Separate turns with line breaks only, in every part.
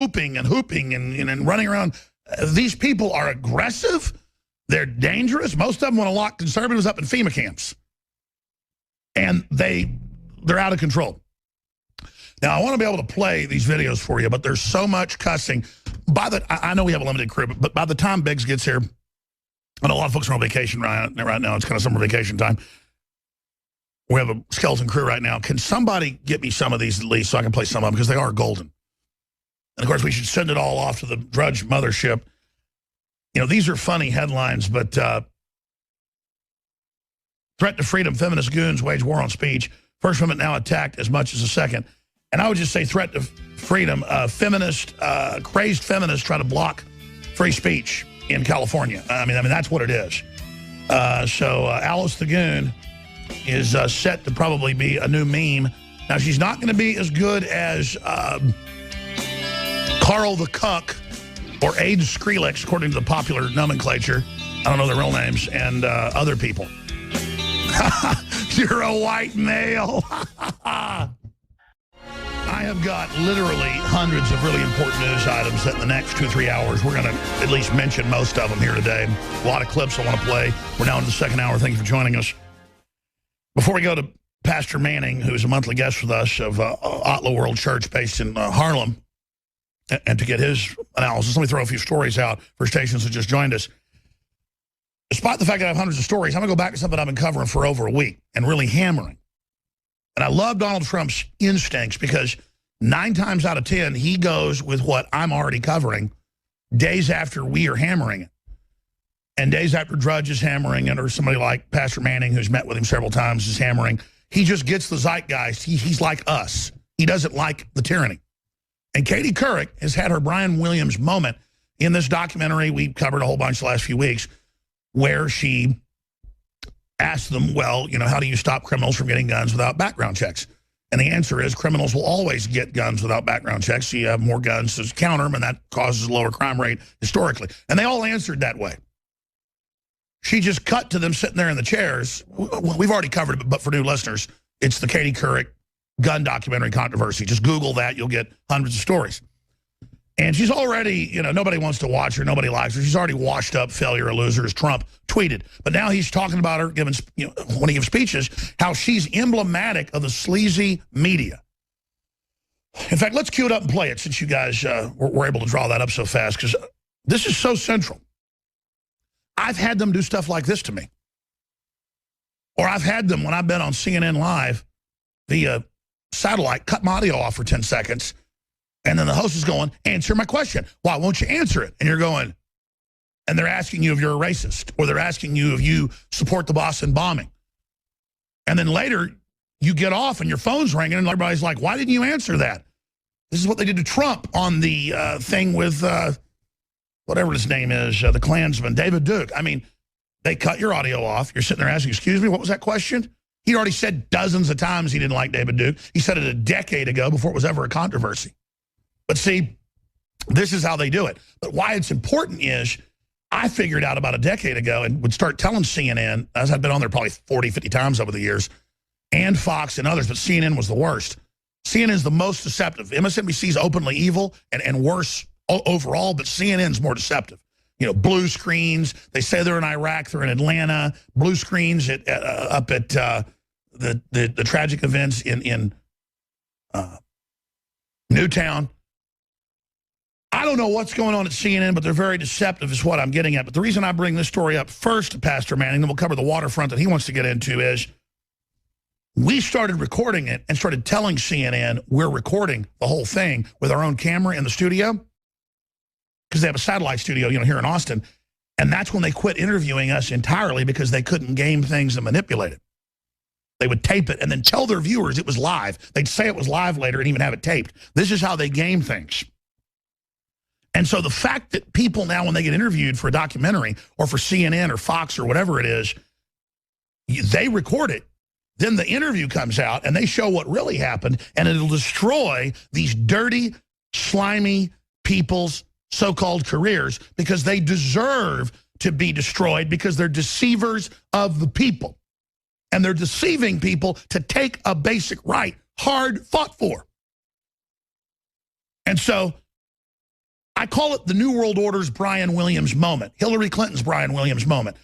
whooping and running around. These people are aggressive. They're dangerous. Most of them want to lock conservatives up in FEMA camps. And they're out of control. Now, I want to be able to play these videos for you, but there's so much cussing. I know we have a limited crew, but by the time Biggs gets here, I know a lot of folks are on vacation right now. It's kind of summer vacation time. We have a skeleton crew right now. Can somebody get me some of these at least so I can play some of them because they are golden. And, of course, we should send it all off to the Drudge mothership. You know, these are funny headlines, but threat to freedom, feminist goons wage war on speech. First Amendment now attacked as much as the Second. And I would just say threat to freedom, crazed feminists try to block free speech in California. I mean, that's what it is. So Alice the Goon is set to probably be a new meme. Now, she's not going to be as good as Carl the Cuck or Aid Skrillex, according to the popular nomenclature. I don't know their real names, and other people. You're a white male. I have got literally hundreds of really important news items that in the next 2 or 3 hours, we're going to at least mention most of them here today. A lot of clips I want to play. We're now in the second hour. Thank you for joining us. Before we go to Pastor Manning, who's a monthly guest with us of Otla World Church based in Harlem, and to get his analysis, let me throw a few stories out for stations that just joined us. Despite the fact that I have hundreds of stories, I'm going to go back to something I've been covering for over a week and really hammering. And I love Donald Trump's instincts because 9 times out of 10, he goes with what I'm already covering days after we are hammering it. And days after Drudge is hammering it, or somebody like Pastor Manning, who's met with him several times, is hammering, he just gets the zeitgeist. He's like us. He doesn't like the tyranny. And Katie Couric has had her Brian Williams moment in this documentary we covered a whole bunch the last few weeks, where she asked them, well, you know, how do you stop criminals from getting guns without background checks? And the answer is criminals will always get guns without background checks. So you have more guns to counter them, and that causes a lower crime rate historically. And they all answered that way. She just cut to them sitting there in the chairs. We've already covered it, but for new listeners, it's the Katie Couric gun documentary controversy. Just Google that. You'll get hundreds of stories. And she's already, you know, nobody wants to watch her. Nobody likes her. She's already washed up failure, a loser, as Trump tweeted. But now he's talking about her, giving, you know, when he gives speeches, how she's emblematic of the sleazy media. In fact, let's cue it up and play it since you guys were able to draw that up so fast, because this is so central. I've had them do stuff like this to me. Or I've had them, when I've been on CNN Live via satellite, cut my audio off for 10 seconds. And then the host is going, answer my question. Why won't you answer it? And you're going, and they're asking you if you're a racist, or they're asking you if you support the Boston bombing. And then later, you get off and your phone's ringing, and everybody's like, why didn't you answer that? This is what they did to Trump on the thing with whatever his name is, the Klansman, David Duke. I mean, they cut your audio off. You're sitting there asking, excuse me, what was that question? He already said dozens of times he didn't like David Duke. He said it a decade ago before it was ever a controversy. But see, this is how they do it. But why it's important is I figured out about a decade ago and would start telling CNN, as I've been on there probably 40, 50 times over the years, and Fox and others, but CNN was the worst. CNN is the most deceptive. MSNBC is openly evil and worse overall, but CNN's more deceptive. You know, blue screens. They say they're in Iraq. They're in Atlanta. Blue screens up at the tragic events in Newtown. I don't know what's going on at CNN, but they're very deceptive is what I'm getting at. But the reason I bring this story up first, Pastor Manning, then we'll cover the waterfront that he wants to get into, is we started recording it and started telling CNN we're recording the whole thing with our own camera in the studio, because they have a satellite studio, you know, here in Austin. And that's when they quit interviewing us entirely, because they couldn't game things and manipulate it. They would tape it and then tell their viewers it was live. They'd say it was live later and even have it taped. This is how they game things. And so the fact that people now, when they get interviewed for a documentary or for CNN or Fox or whatever it is, they record it. Then the interview comes out and they show what really happened, and it'll destroy these dirty, slimy people's so-called careers, because they deserve to be destroyed because they're deceivers of the people. And they're deceiving people to take a basic right hard fought for. And so I call it the New World Order's Brian Williams moment, Hillary Clinton's Brian Williams moment,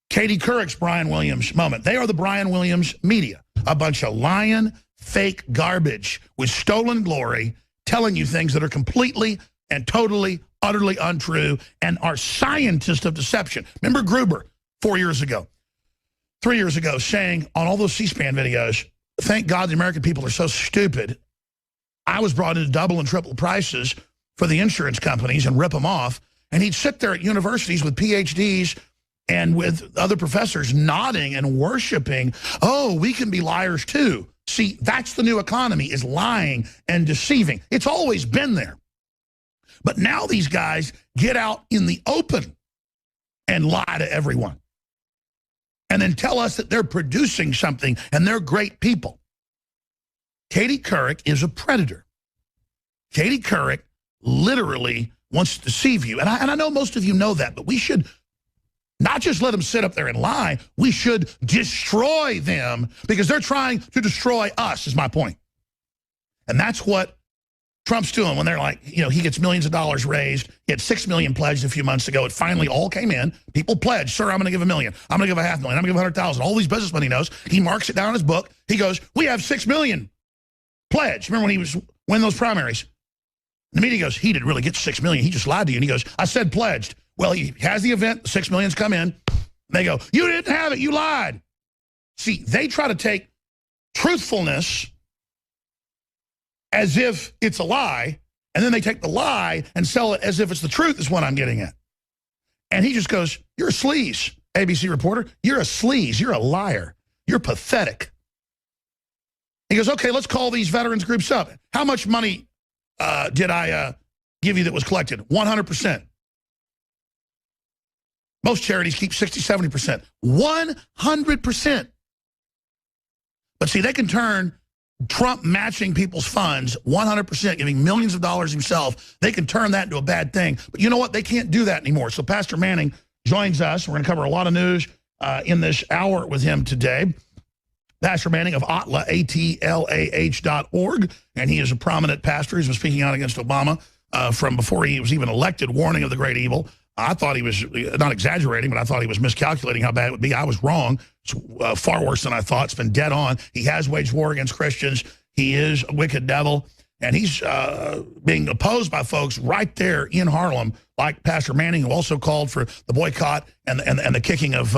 Katie Couric's Brian Williams moment. They are the Brian Williams media, a bunch of lying, fake garbage with stolen glory, telling you things that are completely and totally, utterly untrue and are scientists of deception. Remember Gruber 4 years ago, 3 years ago, saying on all those C-SPAN videos, thank God the American people are so stupid. I was brought in to double and triple prices for the insurance companies and rip them off. And he'd sit there at universities with PhDs and with other professors nodding and worshiping, oh, we can be liars too. See, that's the new economy, is lying and deceiving. It's always been there. But now these guys get out in the open and lie to everyone. And then tell us that they're producing something and they're great people. Katie Couric is a predator. Katie Couric literally wants to deceive you. And I know most of you know that, but we should not just let them sit up there and lie. We should destroy them because they're trying to destroy us, is my point. And that's what Trump's doing when they're like, you know, he gets millions of dollars raised. He had 6 million pledged a few months ago. It finally all came in. People pledged, sir, I'm going to give $1 million. I'm going to give $500,000. I'm going to give 100,000. All these businessmen he knows. He marks it down in his book. He goes, we have 6 million pledged. Remember when he was winning those primaries? The media goes, he didn't really get 6 million. He just lied to you. And he goes, I said pledged. Well, he has the event. 6 million's come in. They go, you didn't have it. You lied. See, they try to take truthfulness as if it's a lie, and then they take the lie and sell it as if it's the truth is what I'm getting at. And he just goes, you're a sleaze, ABC reporter. You're a sleaze. You're a liar. You're pathetic. He goes, okay, let's call these veterans groups up. How much money did I give you that was collected? 100%. Most charities keep 60, 70%. 100%. But see, they can turn Trump matching people's funds, 100%, giving millions of dollars himself. They can turn that into a bad thing. But you know what? They can't do that anymore. So Pastor Manning joins us. We're going to cover a lot of news in this hour with him today. Pastor Manning of ATLAH, ATLAH.org, and he is a prominent pastor. He's been speaking out against Obama from before he was even elected, warning of the great evil. I thought he was, not exaggerating, but I thought he was miscalculating how bad it would be. I was wrong. It's far worse than I thought. It's been dead on. He has waged war against Christians. He is a wicked devil. And he's being opposed by folks right there in Harlem, like Pastor Manning, who also called for the boycott and the kicking of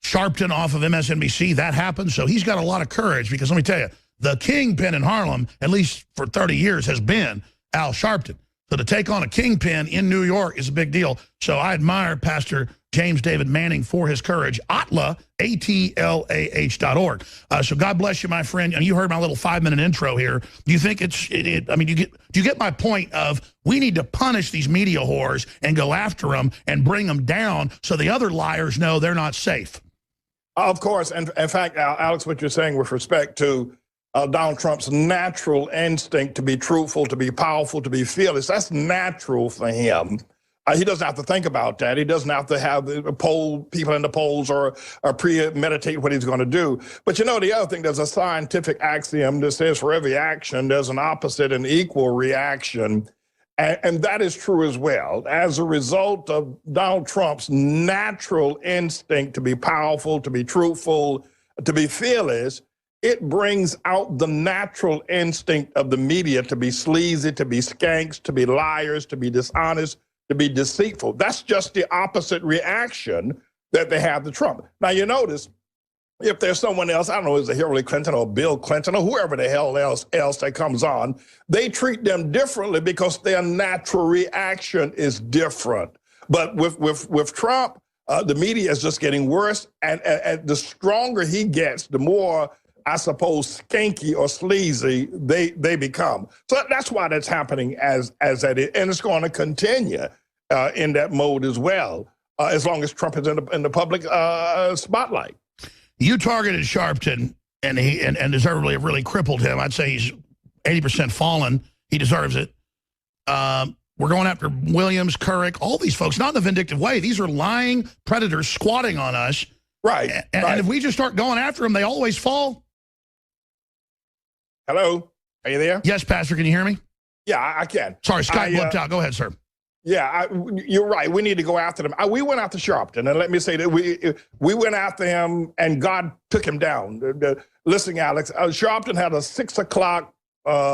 Sharpton off of MSNBC. That happened. So he's got a lot of courage because let me tell you, the kingpin in Harlem, at least for 30 years, has been Al Sharpton. So to take on a kingpin in New York is a big deal. So I admire Pastor James David Manning for his courage. ATLAH, ATLAH.org. So God bless you, my friend. And you heard my little 5-minute intro here. Do you think I mean, do you get my point of we need to punish these media whores and go after them and bring them down so the other liars know they're not safe?
Of course. And in fact, Alex, what you're saying with respect to Donald Trump's natural instinct to be truthful, to be powerful, to be fearless, that's natural for him. He doesn't have to think about that. He doesn't have to have people in the polls or premeditate what he's going to do. But you know, the other thing, there's a scientific axiom that says for every action, there's an opposite and equal reaction. And that is true as well. As a result of Donald Trump's natural instinct to be powerful, to be truthful, to be fearless, it brings out the natural instinct of the media to be sleazy, to be skanks, to be liars, to be dishonest, to be deceitful. That's just the opposite reaction that they have to Trump. Now, you notice, if there's someone else, I don't know, is it Hillary Clinton or Bill Clinton or whoever the hell else that comes on, they treat them differently because their natural reaction is different. But with Trump, the media is just getting worse. And the stronger he gets, the more, I suppose, skanky or sleazy they become. So that's why that's happening as that is, and it's going to continue in that mode as well, as long as Trump is in the public spotlight.
You targeted Sharpton, and he deservedly have really crippled him. I'd say he's 80% fallen. He deserves it. We're going after Williams, Couric, all these folks, not in a vindictive way. These are lying predators squatting on us.
Right.
And if we just start going after them, they always fall.
Hello? Are you there?
Yes, Pastor. Can you hear me?
Yeah, I can.
Sorry, Skype blipped out. Go ahead, sir.
Yeah, you're right. We need to go after them. We went after Sharpton, and let me say that we went after him, and God took him down. Listen, Alex, Sharpton had a 6 o'clock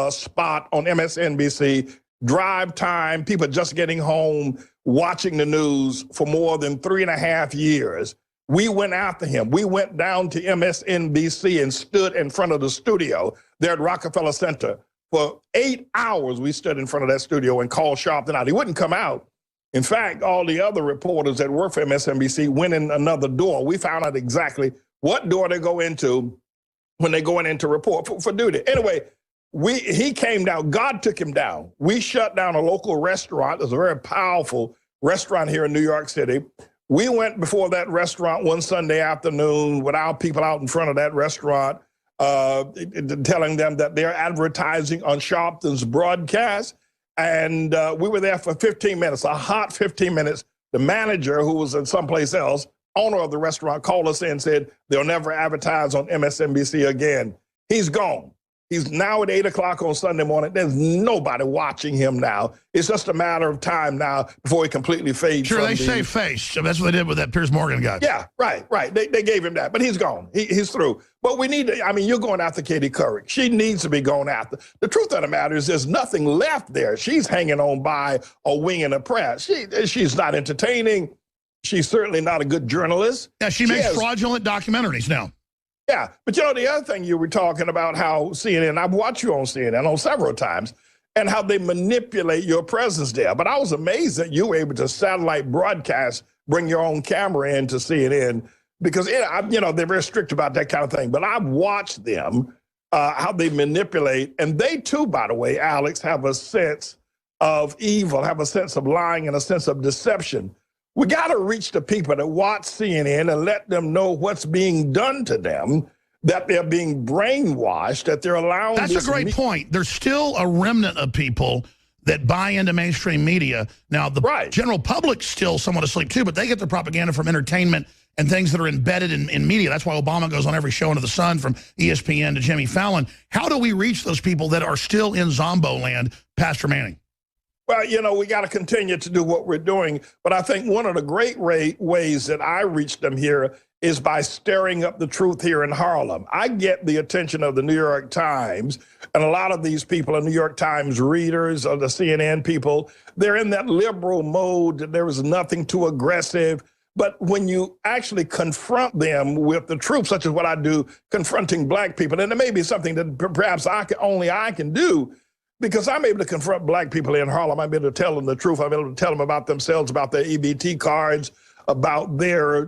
spot on MSNBC, drive time, people just getting home, watching the news for more than 3.5 years. We went after him. We went down to MSNBC and stood in front of the studio there at Rockefeller Center. For 8 hours, we stood in front of that studio and called Sharpton out. He wouldn't come out. In fact, all the other reporters that work for MSNBC went in another door. We found out exactly what door they go into when they go in to report for duty. Anyway, he came down. God took him down. We shut down a local restaurant. It's a very powerful restaurant here in New York City. We went before that restaurant one Sunday afternoon with our people out in front of that restaurant, telling them that they're advertising on Sharpton's broadcast. And we were there for 15 minutes, a hot 15 minutes. The manager, who was in someplace else, owner of the restaurant, called us in and said they'll never advertise on MSNBC again. He's gone. He's now at 8 o'clock on Sunday morning. There's nobody watching him now. It's just a matter of time now before he completely fades.
Sure, they save face. So that's what they did with that Piers Morgan guy.
Yeah, right. They gave him that, but he's gone. He's through. But we need to, I mean, you're going after Katie Couric. She needs to be going after. The truth of the matter is there's nothing left there. She's hanging on by a wing and a prayer. She's not entertaining. She's certainly not a good journalist.
Yeah, she makes fraudulent documentaries now.
Yeah, but you know, the other thing you were talking about how CNN, I've watched you on CNN on several times, and how they manipulate your presence there. But I was amazed that you were able to satellite broadcast, bring your own camera in to CNN, because, you know, they're very strict about that kind of thing. But I've watched them, how they manipulate. And they too, by the way, Alex, have a sense of evil, have a sense of lying and a sense of deception. We got to reach the people that watch CNN and let them know what's being done to them, that they're being brainwashed, that they're allowing.
That's a great point. There's still a remnant of people that buy into mainstream media. Now, the general public's still somewhat asleep too, but they get their propaganda from entertainment and things that are embedded in media. That's why Obama goes on every show under the sun, from ESPN to Jimmy Fallon. How do we reach those people that are still in Zombo land, Pastor Manning?
Well, you know, we got to continue to do what we're doing. But I think one of the great ways that I reach them here is by stirring up the truth here in Harlem. I get the attention of the New York Times, and a lot of these people are New York Times readers or the CNN people. They're in that liberal mode, that there is nothing too aggressive. But when you actually confront them with the truth, such as what I do, confronting black people, and it may be something that perhaps only I can do, because I'm able to confront black people in Harlem. I'm able to tell them the truth. I'm able to tell them about themselves, about their EBT cards, about their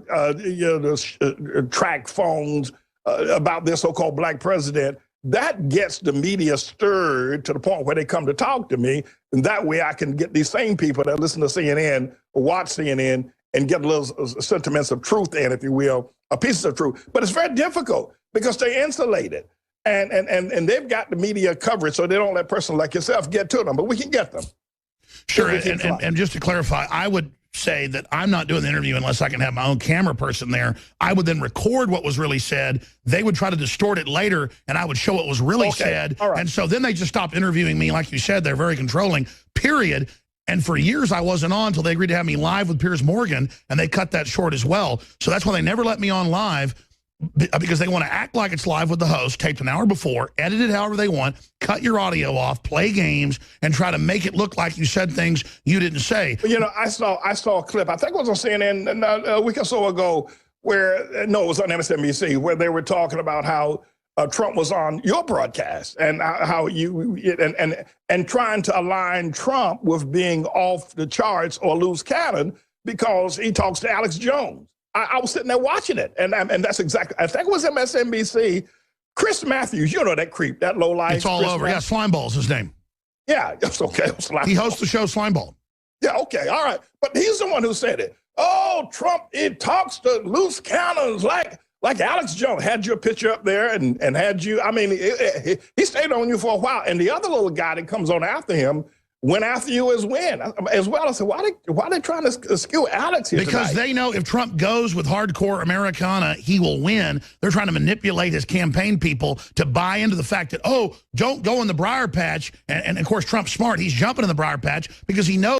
track phones, about their so-called black president. That gets the media stirred to the point where they come to talk to me. And that way I can get these same people that listen to CNN, watch CNN, and get little sentiments of truth in, if you will, a piece of truth. But it's very difficult because they're insulated. And they've got the media coverage, so they don't let a person like yourself get to them, but we can get them.
Sure, and just to clarify, I would say that I'm not doing the interview unless I can have my own camera person there. I would then record what was really said. They would try to distort it later, and I would show what was really said. All right. And so then they just stopped interviewing me. Like you said, they're very controlling, period. And for years, I wasn't on until they agreed to have me live with Piers Morgan, and they cut that short as well. So that's why they never let me on live, because they want to act like it's live with the host, taped an hour before, edit it however they want, cut your audio off, play games, and try to make it look like you said things you didn't say.
You know, I saw a clip, I think it was on CNN a week or so ago, where, no, it was on MSNBC, where they were talking about how Trump was on your broadcast and how you, and trying to align Trump with being off the charts or loose cannon because he talks to Alex Jones. I was sitting there watching it, and that's exactly, I think it was MSNBC. Chris Matthews, you know that creep, that lowlife.
It's all
Chris
over.
Matthews.
Yeah, Slimeball is his name.
Yeah, it's okay.
He hosts the show Slimeball.
Yeah, okay, all right. But he's the one who said it. Oh, Trump, it talks to loose cannons like Alex Jones. Had your picture up there and had you, I mean, he stayed on you for a while. And the other little guy that comes on after him went after you as well. I said, why are they trying to skew Alex here
Because
tonight?
they know if Trump goes with hardcore Americana, he will win. They're trying to manipulate his campaign people to buy into the fact that, oh, don't go in the briar patch. And of course, Trump's smart. He's jumping in the briar patch because he knows